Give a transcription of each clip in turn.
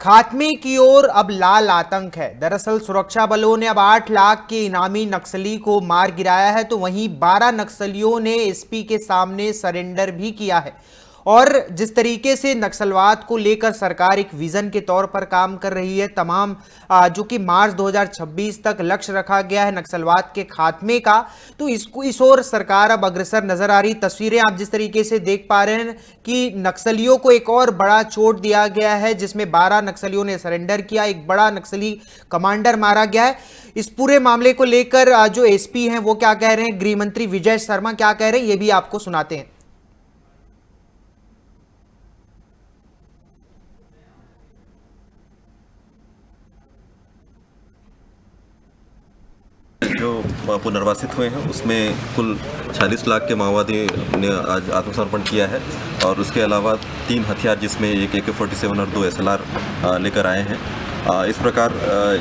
खात्मे की ओर अब लाल आतंक है। दरअसल सुरक्षा बलों ने अब 8 लाख के इनामी नक्सली को मार गिराया है, तो वहीं 12 नक्सलियों ने एसपी के सामने सरेंडर भी किया है। और जिस तरीके से नक्सलवाद को लेकर सरकार एक विजन के तौर पर काम कर रही है, तमाम जो कि मार्च 2026 तक लक्ष्य रखा गया है नक्सलवाद के खात्मे का, तो इसको इस ओर सरकार अब अग्रसर नजर आ रही। तस्वीरें आप जिस तरीके से देख पा रहे हैं कि नक्सलियों को एक और बड़ा चोट दिया गया है, जिसमें 12 नक्सलियों ने सरेंडर किया, एक बड़ा नक्सली कमांडर मारा गया है। इस पूरे मामले को लेकर जो एसपी हैं वो क्या कह रहे हैं, गृह मंत्री विजय शर्मा क्या कह रहे हैं, ये भी आपको सुनाते हैं। जो पुनर्वासित हुए हैं उसमें कुल 46 लाख के माओवादी ने आज आत्मसमर्पण किया है और उसके अलावा 3 हथियार जिसमें एक AK-47 और 2 SLR लेकर आए हैं। इस प्रकार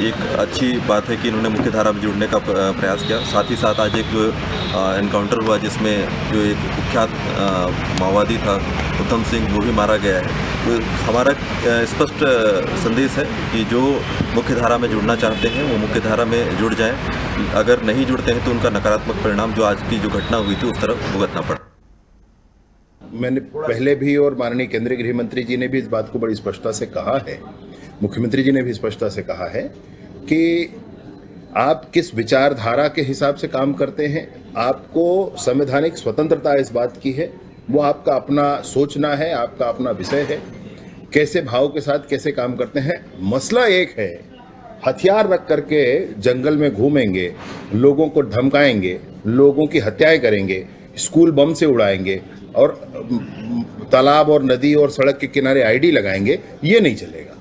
एक अच्छी बात है कि इन्होंने मुख्य धारा में जुड़ने का प्रयास किया। साथ ही साथ आज एक जो एनकाउंटर हुआ जिसमें जो एक कुख्यात माओवादी था उत्तम सिंह, वो भी मारा गया है। तो हमारा स्पष्ट संदेश है कि जो मुख्य धारा में जुड़ना चाहते हैं वो मुख्य धारा में जुड़ जाएं। अगर नहीं जुड़ते हैं तो उनका नकारात्मक परिणाम जो आज की जो घटना हुई थी उस तरफ भुगतना पड़ा। मैंने पहले भी और माननीय केंद्रीय गृह मंत्री जी ने भी इस बात को बड़ी स्पष्टता से कहा है, मुख्यमंत्री जी ने भी स्पष्टता से कहा है कि आप किस विचारधारा के हिसाब से काम करते हैं, आपको संवैधानिक स्वतंत्रता इस बात की है, वो आपका अपना सोचना है, आपका अपना विषय है, कैसे भाव के साथ कैसे काम करते हैं। मसला एक है, हथियार रख करके जंगल में घूमेंगे, लोगों को धमकाएंगे, लोगों की हत्याएं करेंगे, स्कूल बम से उड़ाएंगे और तालाब और नदी और सड़क के किनारे आईडी लगाएंगे, ये नहीं चलेगा।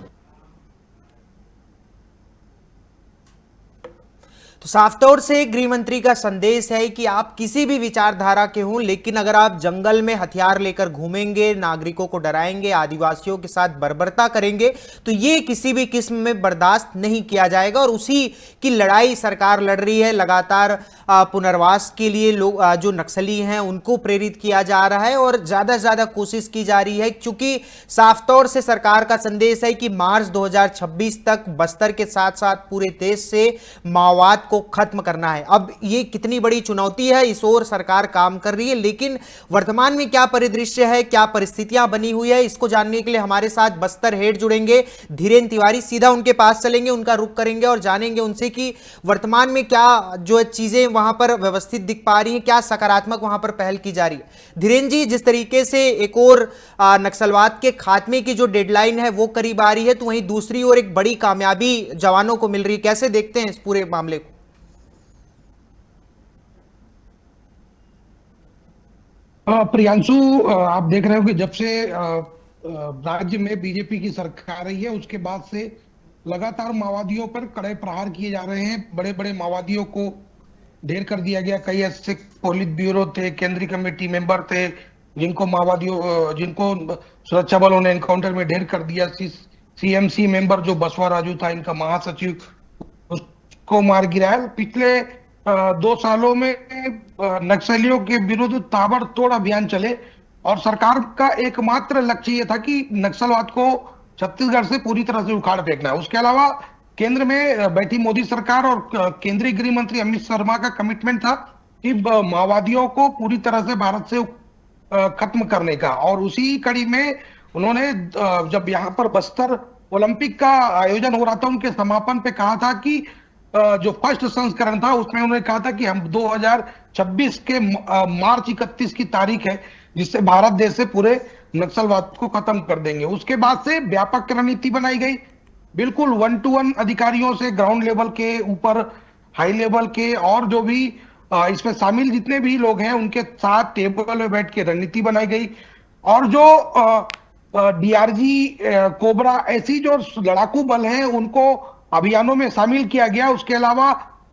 तो साफ तौर से गृह मंत्री का संदेश है कि आप किसी भी विचारधारा के हों, लेकिन अगर आप जंगल में हथियार लेकर घूमेंगे, नागरिकों को डराएंगे, आदिवासियों के साथ बर्बरता करेंगे, तो ये किसी भी किस्म में बर्दाश्त नहीं किया जाएगा। और उसी की लड़ाई सरकार लड़ रही है। लगातार पुनर्वास के लिए लोग जो नक्सली हैं उनको प्रेरित किया जा रहा है और ज्यादा से ज्यादा कोशिश की जा रही है, क्योंकि साफ तौर से सरकार का संदेश है कि मार्च 2026 तक बस्तर के साथ साथ पूरे देश से माओवाद को खत्म करना है। अब ये कितनी बड़ी चुनौती है, इस ओर सरकार काम कर रही है, लेकिन वर्तमान में क्या परिदृश्य है, क्या परिस्थितियां बनी हुई है, इसको जानने के लिए हमारे साथ बस्तर हेड जुड़ेंगे धीरेन्द्र तिवारी। सीधा उनके पास चलेंगे, उनका रुख करेंगे और जानेंगे उनसे कि वर्तमान में क्या जो चीजें वहां पर व्यवस्थित दिख पा रही हैं, क्या सकारात्मक वहां पर पहल की जा रही है। धीरेन्द्र जी, जिस तरीके से एक और नक्सलवाद के खात्मे की जो डेडलाइन है वो करीब आ रही है, तो वहीं दूसरी ओर एक बड़ी कामयाबी जवानों को मिल रही है, कैसे देखते हैं इस पूरे मामले को? प्रियांशु, आप देख रहे हो कि जब से राज्य में बीजेपी की सरकार रही है उसके बाद से लगातार माओवादियों पर कड़े प्रहार किए जा रहे हैं। बड़े बड़े माओवादियों को ढेर कर दिया गया। कई ऐसे पोलित ब्यूरो थे, केंद्रीय कमेटी मेंबर थे जिनको सुरक्षा बलों ने एनकाउंटर में ढेर कर दिया। सीएमसी मेंबर जो बसवा राजू था, इनका महासचिव, उसको मार गिराया। पिछले 2 सालों में नक्सलियों के विरुद्ध ताबड़तोड़ अभियान चले और सरकार का एकमात्र लक्ष्य ये था कि नक्सलवाद को छत्तीसगढ़ से पूरी तरह से उखाड़ फेंकना है। उसके अलावा केंद्र में बैठी मोदी सरकार और केंद्रीय गृह मंत्री अमित शर्मा का कमिटमेंट था कि माओवादियों को पूरी तरह से भारत से खत्म करने का। और उसी कड़ी में उन्होंने जब यहाँ पर बस्तर ओलंपिक का आयोजन हो रहा था, उनके समापन पे कहा था कि जो फर्स्ट संस्करण था उसमें उन्होंने कहा था कि हम 2026 के मार्च 31 की तारीख है जिससे भारत देश से पूरे नक्सलवाद को खत्म कर देंगे। उसके बाद से व्यापक रणनीति बनाई गई, बिल्कुल 1-to-1 अधिकारियों से ग्राउंड लेवल के ऊपर हाई लेवल के और जो भी इसमें शामिल जितने भी लोग हैं उनके साथ टेबल में बैठ के रणनीति बनाई गई। और जो डीआरजी, कोबरा, ऐसी जो लड़ाकू बल हैं उनको अभियानों में शामिल किया गया। उसके अलावा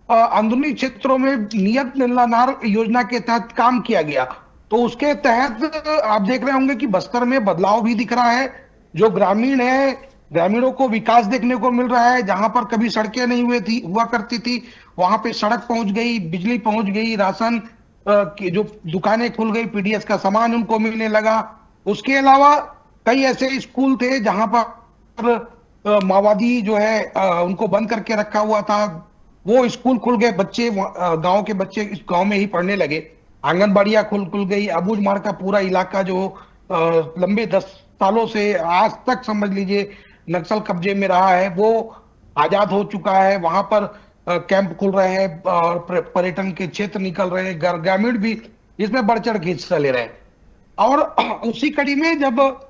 अंदरूनी क्षेत्रों में नियत निलानार योजना के तहत काम किया गया। तो उसके तहत आप देख रहे होंगे कि बस्तर में बदलाव भी दिख रहा है। जो ग्रामीण है, ग्रामीणों को विकास देखने को मिल रहा है। जहां पर कभी सड़कें नहीं हुआ करती थी, वहां पे सड़क पहुंच गई, बिजली पहुंच गई, राशन की जो दुकानें खुल गई, पीडीएस का सामान उनको मिलने लगा। उसके अलावा कई ऐसे स्कूल थे जहां पर माओवादी जो है उनको बंद करके रखा हुआ था। वो स्कूल खुल गए, बच्चे गांव के बच्चे इस गांव में ही पढ़ने लगे, आंगनबाड़ियां खुल गई। अबूझमाड़ का पूरा इलाका जो लंबे 10 सालों से आज तक समझ लीजिए नक्सल कब्जे में रहा है, वो आजाद हो चुका है। वहां पर कैंप खुल रहे हैं और पर्यटन के क्षेत्र निकल रहे हैं, ग्रामीण भी इसमें बढ़ चढ़ के हिस्सा ले रहे हैं। और उसी कड़ी में जब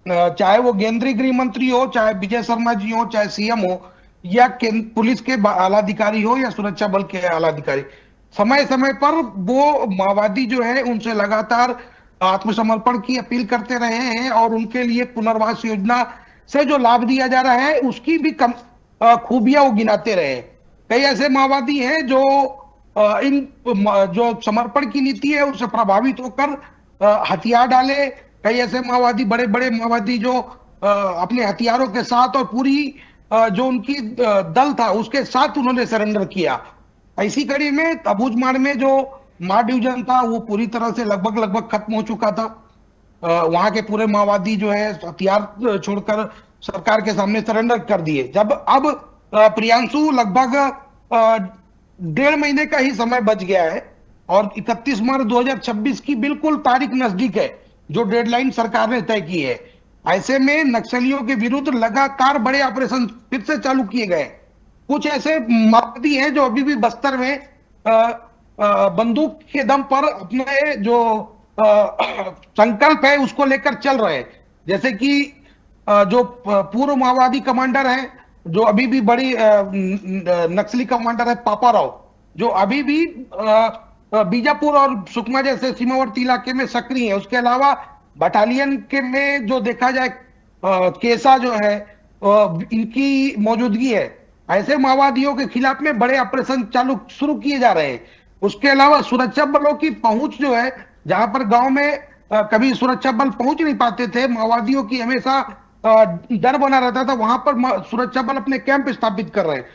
चाहे वो केंद्रीय गृह मंत्री हो, चाहे विजय शर्मा जी हो, चाहे सीएम हो, या पुलिस के आला अधिकारी हो या सुरक्षा बल के आला अधिकारी, समय समय पर वो माओवादी जो है उनसे लगातार आत्मसमर्पण की अपील करते रहे हैं और उनके लिए पुनर्वास योजना से जो लाभ दिया जा रहा है उसकी भी खूबियां वो गिनाते रहे। कई ऐसे माओवादी हैं जो इन जो समर्पण की नीति है उससे प्रभावित होकर हथियार डाले। कई ऐसे माओवादी, बड़े बड़े माओवादी जो अपने हथियारों के साथ और पूरी जो उनकी दल था उसके साथ उन्होंने सरेंडर किया। ऐसी कड़ी में अबूझमाड़ में जो मार डिवीजन था वो पूरी तरह से लगभग खत्म हो चुका था। वहां के पूरे माओवादी जो है हथियार छोड़कर सरकार के सामने सरेंडर कर दिए। जब अब प्रियांशु लगभग 1.5 महीने का ही समय बच गया है और 31 मार्च 2026 की बिल्कुल तारीख नजदीक है जो डेडलाइन सरकार ने तय की है। ऐसे में नक्सलियों के विरुद्ध लगातार बड़े ऑपरेशन फिर से चालू किए गए। कुछ ऐसे माओवादी हैं जो अभी भी बस्तर में बंदूक के दम पर अपने जो संकल्प है उसको लेकर चल रहे हैं। जैसे कि जो पूर्व माओवादी कमांडर हैं, जो अभी भी बड़ी नक्सली कमांडर है पापा राव, जो अभी भी बीजापुर और सुकमा जैसे सीमावर्ती इलाके में सक्रिय है। उसके अलावा बटालियन के में जो देखा जाए केसा जो है इनकी मौजूदगी है। ऐसे माओवादियों के खिलाफ में बड़े ऑपरेशन शुरू किए जा रहे हैं। उसके अलावा सुरक्षा बलों की पहुंच जो है, जहां पर गांव में कभी सुरक्षा बल पहुंच नहीं पाते थे, माओवादियों की हमेशा डर बना रहता था, वहां पर सुरक्षा बल अपने कैंप स्थापित कर रहे हैं।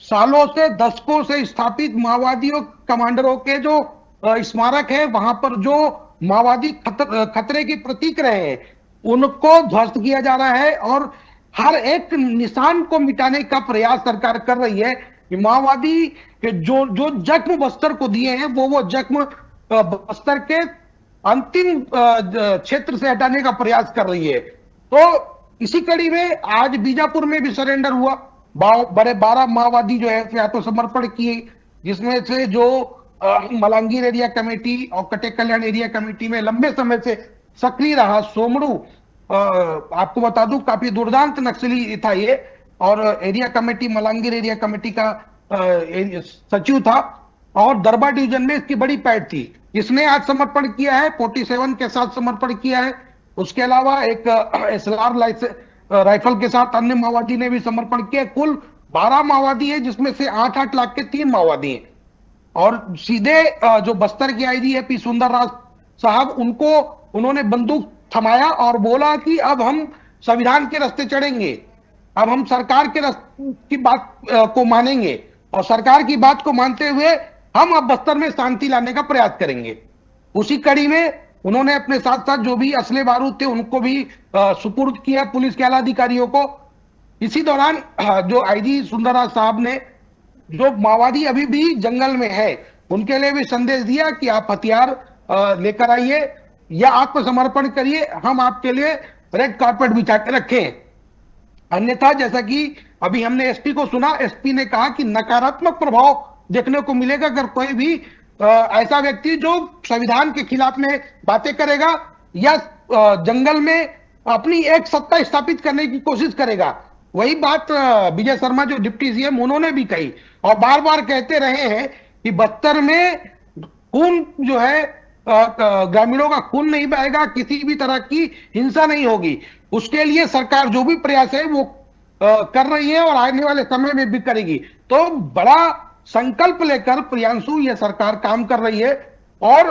सालों से, दशकों से स्थापित माओवादियों कमांडरों के जो स्मारक है, वहां पर जो माओवादी खतरे की प्रतीक रहे हैं उनको ध्वस्त किया जा रहा है और हर एक निशान को मिटाने का प्रयास सरकार कर रही है। कि माओवादी के जो जख्म बस्तर को दिए हैं वो जख्म बस्तर के अंतिम क्षेत्र से हटाने का प्रयास कर रही है। तो इसी कड़ी में आज बीजापुर में भी सरेंडर हुआ। बड़े 12 माओवादी जो है आत्मसमर्पण किए, जिसमें से जो मलांगीर एरिया कमेटी और कटे कल्याण एरिया कमेटी में लंबे समय से सक्रिय रहा सोमड़ू, आपको बता दूं काफी दुर्दांत नक्सली था ये, और area committee Malangir area committee का सचिव था और दरबा डिवीजन में इसकी बड़ी पैठ थी। इसने आज समर्पण किया है, 47 के साथ समर्पण किया है। उसके अलावा एक SLR राइफल के साथ अन्य माओवादी ने भी समर्पण किया। कुल 12 माओवादी है, जिसमें से 8-8 लाख के 3 माओवादी हैं। और सीधे जो बस्तर के IGP सुंदर राज साहब, उनको उन्होंने बंदूक थमाया और बोला कि अब हम संविधान के रास्ते चढ़ेंगे, अब हम सरकार के की बात को मानेंगे और सरकार की बात को मानते हुए हम अब बस्तर में शांति लाने का प्रयास करेंगे। उसी कड़ी में उन्होंने अपने साथ साथ जो भी असले बारूद थे उनको भी सुपुर्द किया पुलिस के आला अधिकारियों को। इसी दौरान जो IG सुंदरराज साहब ने, जो माओवादी अभी भी जंगल में है, उनके लिए भी संदेश दिया कि आप हथियार लेकर आइए या आत्मसमर्पण करिए, हम आपके लिए रेड कार्पेट बिछा के रखें। अन्यथा जैसा कि अभी हमने SP को सुना, SP ने कहा कि नकारात्मक प्रभाव देखने को मिलेगा अगर कोई भी ऐसा व्यक्ति जो संविधान के खिलाफ में बातें करेगा या जंगल में अपनी एक सत्ता स्थापित करने की कोशिश करेगा। वही बात विजय शर्मा जो डिप्टी CM उन्होंने भी कही और बार बार कहते रहे हैं कि बस्तर में खून जो है ग्रामीणों का खून नहीं बहेगा, किसी भी तरह की हिंसा नहीं होगी। उसके लिए सरकार जो भी प्रयास है वो कर रही है और आने वाले समय में भी करेगी। तो बड़ा संकल्प लेकर प्रियांशु ये सरकार काम कर रही है और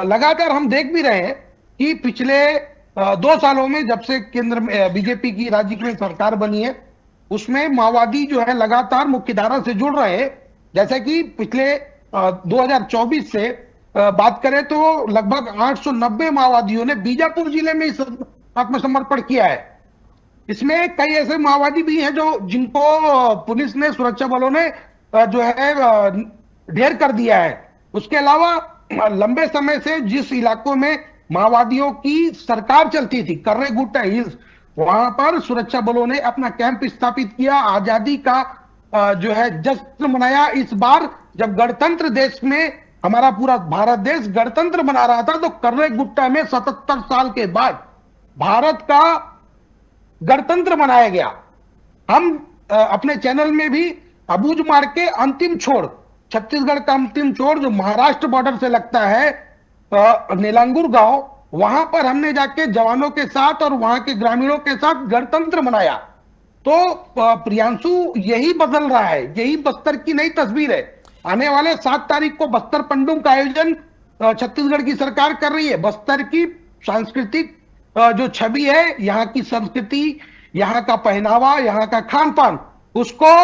लगातार हम देख भी रहे हैं कि पिछले 2 सालों में जब से केंद्र में BJP की राज्य में सरकार बनी है, उसमें माओवादी जो है लगातार मुख्यधारा से जुड़ रहे हैं। जैसे कि पिछले 2024 से बात करें तो लगभग 890 माओवादियों ने बीजापुर जिले में आत्मसमर्पण किया है। इसमें कई ऐसे माओवादी भी हैं जो जिनको पुलिस ने, सुरक्षा बलों ने जो है ढेर कर दिया है। उसके अलावा लंबे समय से जिस इलाकों में माओवादियों की सरकार चलती थी, कर्रेगुट्टा हिल्स, वहां पर सुरक्षा बलों ने अपना कैंप स्थापित किया, आजादी का जो है जश्न मनाया। इस बार जब गणतंत्र देश में हमारा पूरा भारत देश गणतंत्र मना रहा था, तो कर्रेगुट्टा में 77 साल के बाद भारत का गणतंत्र मनाया गया। हम अपने चैनल में भी अबूझमाड़ के अंतिम छोर, छत्तीसगढ़ का अंतिम छोर जो महाराष्ट्र बॉर्डर से लगता है, नीलांगुर गांव, वहां पर हमने जाके जवानों के साथ और वहां के ग्रामीणों के साथ गणतंत्र मनाया। तो प्रियांशु, यही बदल रहा है, यही बस्तर की नई तस्वीर है। आने वाले 7 तारीख को बस्तर पंडुम का आयोजन छत्तीसगढ़ की सरकार कर रही है। बस्तर की सांस्कृतिक जो छवि है, यहाँ की संस्कृति, यहाँ का पहनावा, यहाँ का खान पान, उसको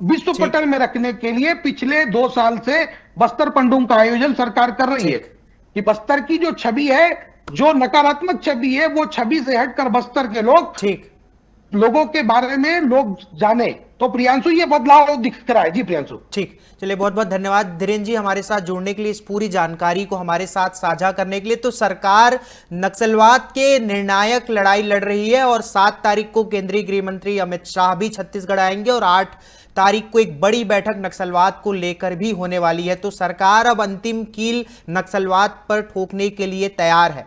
विश्व पटल में रखने के लिए पिछले 2 साल से बस्तर पंडुम का आयोजन सरकार कर रही है कि बस्तर की जो छवि है, जो नकारात्मक छवि है, वो छवि से हटकर बस्तर के लोगों के बारे में लोग जाने। तो प्रियांशु, ये बदलाव दिख रहा है। जी प्रियांशु। ठीक, चलिए, बहुत बहुत धन्यवाद धीरेन्द्र जी हमारे साथ जुड़ने के लिए, इस पूरी जानकारी को हमारे साथ साझा करने के लिए। तो सरकार नक्सलवाद के निर्णायक लड़ाई लड़ रही है और 7 तारीख को केंद्रीय गृह मंत्री अमित शाह भी छत्तीसगढ़ आएंगे और 8 तारीख को एक बड़ी बैठक नक्सलवाद को लेकर भी होने वाली है। तो सरकार अब अंतिम कील नक्सलवाद पर ठोकने के लिए तैयार है।